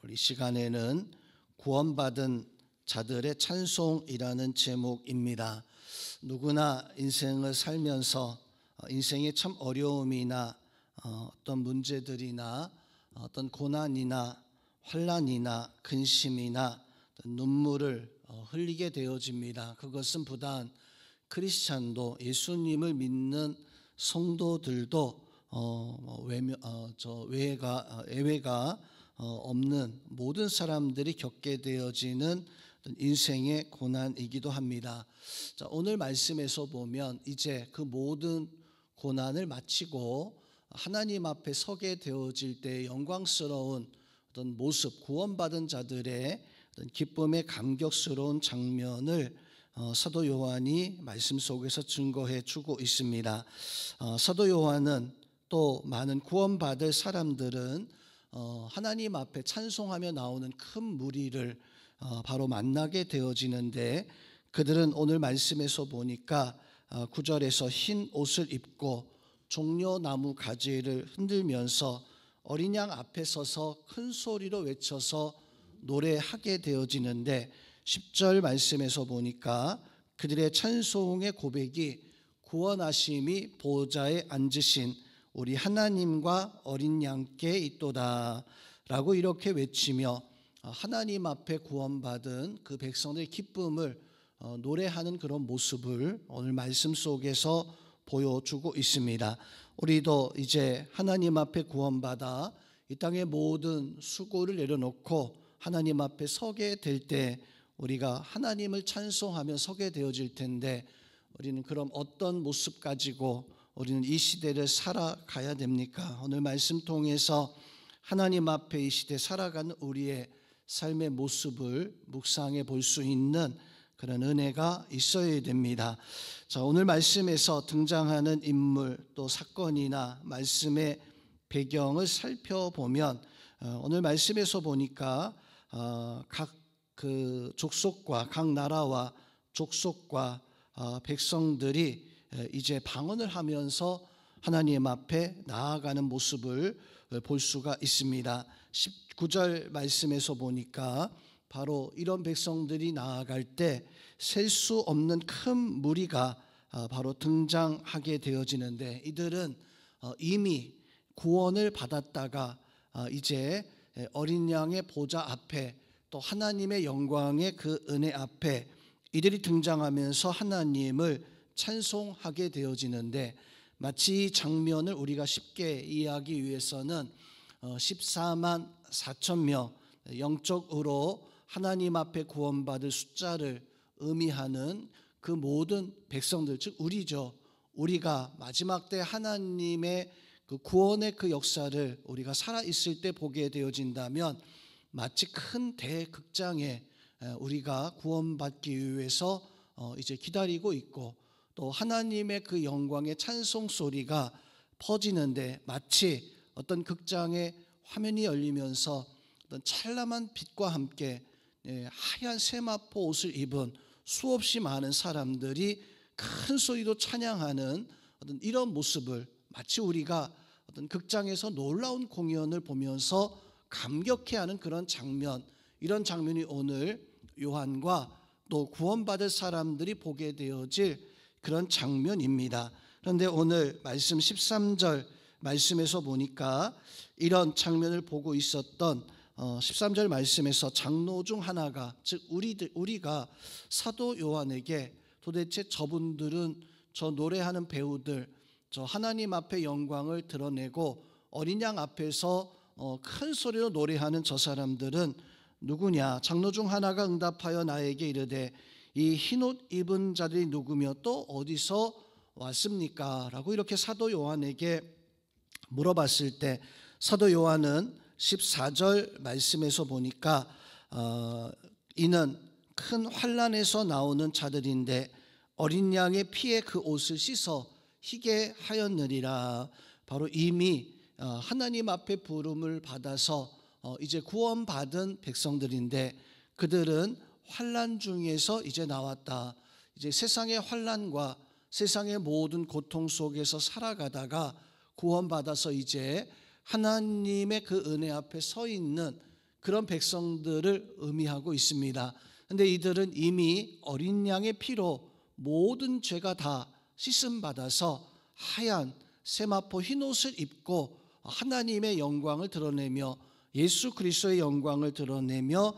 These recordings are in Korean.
우리 시간에는 구원받은 자들의 찬송이라는 제목입니다. 누구나 인생을 살면서 인생의 참 어려움이나 어떤 문제들이나 어떤 고난이나 환난이나 근심이나 눈물을 흘리게 되어집니다. 그것은 부단 크리스찬도 예수님을 믿는 성도들도 예외가 없는 모든 사람들이 겪게 되어지는 인생의 고난이기도 합니다. 자, 오늘 말씀에서 보면 이제 그 모든 고난을 마치고 하나님 앞에 서게 되어질 때 영광스러운 어떤 모습, 구원받은 자들의 어떤 기쁨의 감격스러운 장면을 사도 요한이 말씀 속에서 증거해 주고 있습니다. 사도 요한은 또 많은 구원받을 사람들은 하나님 앞에 찬송하며 나오는 큰 무리를 바로 만나게 되어지는데, 그들은 오늘 말씀에서 보니까 9절에서 흰 옷을 입고 종려나무 가지를 흔들면서 어린 양 앞에 서서 큰 소리로 외쳐서 노래하게 되어지는데, 10절 말씀에서 보니까 그들의 찬송의 고백이 구원하심이 보좌에 앉으신 우리 하나님과 어린 양께 있도다 라고 이렇게 외치며 하나님 앞에 구원받은 그 백성들의 기쁨을 노래하는 그런 모습을 오늘 말씀 속에서 보여주고 있습니다. 우리도 이제 하나님 앞에 구원받아 이 땅의 모든 수고를 내려놓고 하나님 앞에 서게 될 때 우리가 하나님을 찬송하며 서게 되어질 텐데, 우리는 그럼 어떤 모습 가지고 우리는 이 시대를 살아가야 됩니까? 오늘 말씀 통해서 하나님 앞에 이 시대 살아가는 우리의 삶의 모습을 묵상해 볼 수 있는 그런 은혜가 있어야 됩니다. 자, 오늘 말씀에서 등장하는 인물 또 사건이나 말씀의 배경을 살펴보면 오늘 말씀에서 보니까 각 그 족속과 각 나라와 족속과 백성들이 이제 방언을 하면서 하나님 앞에 나아가는 모습을 볼 수가 있습니다. 19절 말씀에서 보니까 바로 이런 백성들이 나아갈 때 셀 수 없는 큰 무리가 바로 등장하게 되어지는데, 이들은 이미 구원을 받았다가 이제 어린 양의 보좌 앞에 또 하나님의 영광의 그 은혜 앞에 이들이 등장하면서 하나님을 찬송하게 되어지는데, 마치 이 장면을 우리가 쉽게 이해하기 위해서는 14만 4천 명 영적으로 하나님 앞에 구원받을 숫자를 의미하는 그 모든 백성들, 즉 우리죠. 우리가 마지막 때 하나님의 그 구원의 그 역사를 우리가 살아있을 때 보게 되어진다면 마치 큰 대극장에 우리가 구원받기 위해서 이제 기다리고 있고, 또 하나님의 그 영광의 찬송 소리가 퍼지는데 마치 어떤 극장의 화면이 열리면서 어떤 찬란한 빛과 함께 하얀 세마포 옷을 입은 수없이 많은 사람들이 큰 소리로 찬양하는 어떤 이런 모습을 마치 우리가 어떤 극장에서 놀라운 공연을 보면서 감격해하는 그런 장면, 이런 장면이 오늘 요한과 또 구원받을 사람들이 보게 되어질 그런 장면입니다. 그런데 오늘 말씀 13절 말씀에서 보니까 이런 장면을 보고 있었던 13절 말씀에서 장로 중 하나가, 즉 우리가 사도 요한에게 도대체 저분들은, 저 노래하는 배우들, 저 하나님 앞에 영광을 드러내고 어린 양 앞에서 큰 소리로 노래하는 저 사람들은 누구냐? 장로 중 하나가 응답하여 나에게 이르되 이 흰옷 입은 자들이 누구며 또 어디서 왔습니까? 라고 이렇게 사도 요한에게 물어봤을 때, 사도 요한은 14절 말씀에서 보니까 이는 큰 환난에서 나오는 자들인데 어린 양의 피에 그 옷을 씻어 희게 하였느니라. 바로 이미 하나님 앞에 부름을 받아서 이제 구원받은 백성들인데, 그들은 환난 중에서 이제 나왔다. 이제 세상의 환난과 세상의 모든 고통 속에서 살아가다가 구원받아서 이제 하나님의 그 은혜 앞에 서 있는 그런 백성들을 의미하고 있습니다. 그런데 이들은 이미 어린 양의 피로 모든 죄가 다 씻음 받아서 하얀 세마포 흰옷을 입고 하나님의 영광을 드러내며 예수 그리스도의 영광을 드러내며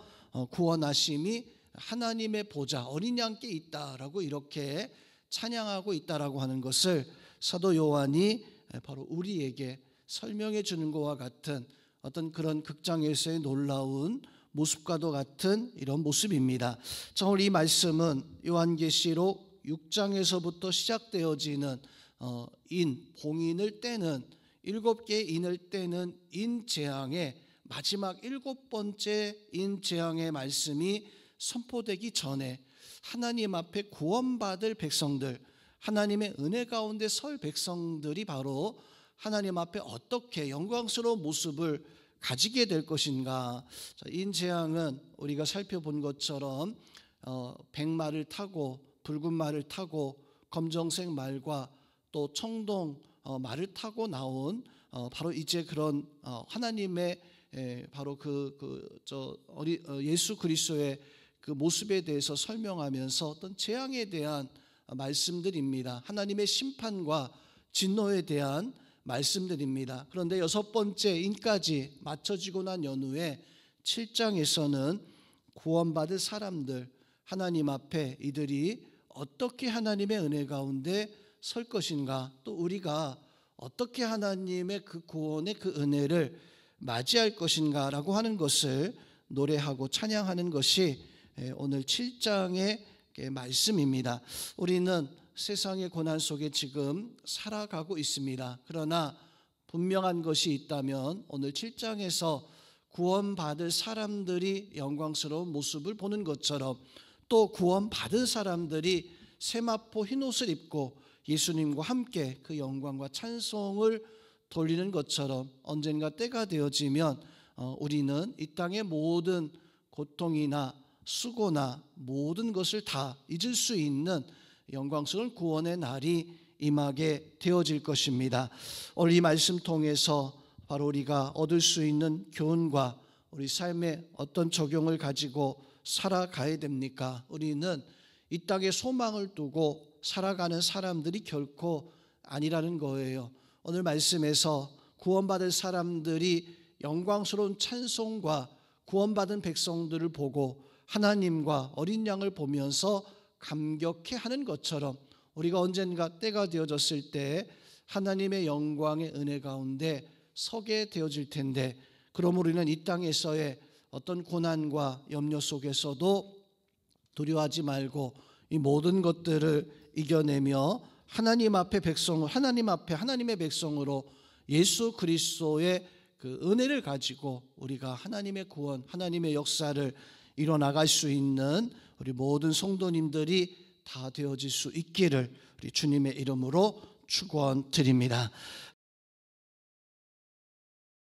구원하심이 하나님의 보좌 어린 양께 있다라고 이렇게 찬양하고 있다라고 하는 것을 사도 요한이 바로 우리에게 설명해 주는 것과 같은 어떤 그런 극장에서의 놀라운 모습과도 같은 이런 모습입니다. 자, 오늘 이 말씀은 요한계시록 6장에서부터 시작되어지는 봉인을 떼는 7개의 인을 떼는 인재앙의 마지막 7번째 인재앙의 말씀이 선포되기 전에 하나님 앞에 구원받을 백성들, 하나님의 은혜 가운데 설 백성들이 바로 하나님 앞에 어떻게 영광스러운 모습을 가지게 될 것인가. 인재앙은 우리가 살펴본 것처럼 백마를 타고 붉은 말을 타고 검정색 말과 또 청동 말을 타고 나온 바로 이제 그런 하나님의 바로 예수 그리스도의 그 모습에 대해서 설명하면서 어떤 재앙에 대한 말씀들입니다. 하나님의 심판과 진노에 대한 말씀들입니다. 그런데 6번째 인까지 맞춰지고 난 연후에 7장에서는 구원받을 사람들, 하나님 앞에 이들이 어떻게 하나님의 은혜 가운데 설 것인가, 또 우리가 어떻게 하나님의 그 구원의 그 은혜를 맞이할 것인가라고 하는 것을 노래하고 찬양하는 것이 오늘 7장의 말씀입니다. 우리는 세상의 고난 속에 지금 살아가고 있습니다. 그러나 분명한 것이 있다면 오늘 7장에서 구원받을 사람들이 영광스러운 모습을 보는 것처럼 또 구원받은 사람들이 세마포 흰옷을 입고 예수님과 함께 그 영광과 찬송을 돌리는 것처럼 언젠가 때가 되어지면 우리는 이 땅의 모든 고통이나 수고나 모든 것을 다 잊을 수 있는 영광스러운 구원의 날이 임하게 되어질 것입니다. 오늘 이 말씀 통해서 바로 우리가 얻을 수 있는 교훈과 우리 삶에 어떤 적용을 가지고 살아가야 됩니까? 우리는 이 땅에 소망을 두고 살아가는 사람들이 결코 아니라는 거예요. 오늘 말씀에서 구원받을 사람들이 영광스러운 찬송과 구원받은 백성들을 보고 하나님과 어린 양을 보면서 감격해하는 것처럼 우리가 언젠가 때가 되어졌을 때 하나님의 영광의 은혜 가운데 서게 되어질 텐데, 그러므로 우리는 이 땅에서의 어떤 고난과 염려 속에서도 두려워하지 말고 이 모든 것들을 이겨내며 하나님 앞에 하나님의 백성으로 예수 그리스도의 그 은혜를 가지고 우리가 하나님의 구원, 하나님의 역사를 이뤄나갈 수 있는 우리 모든 성도님들이 다 되어질 수 있기를 우리 주님의 이름으로 축원드립니다.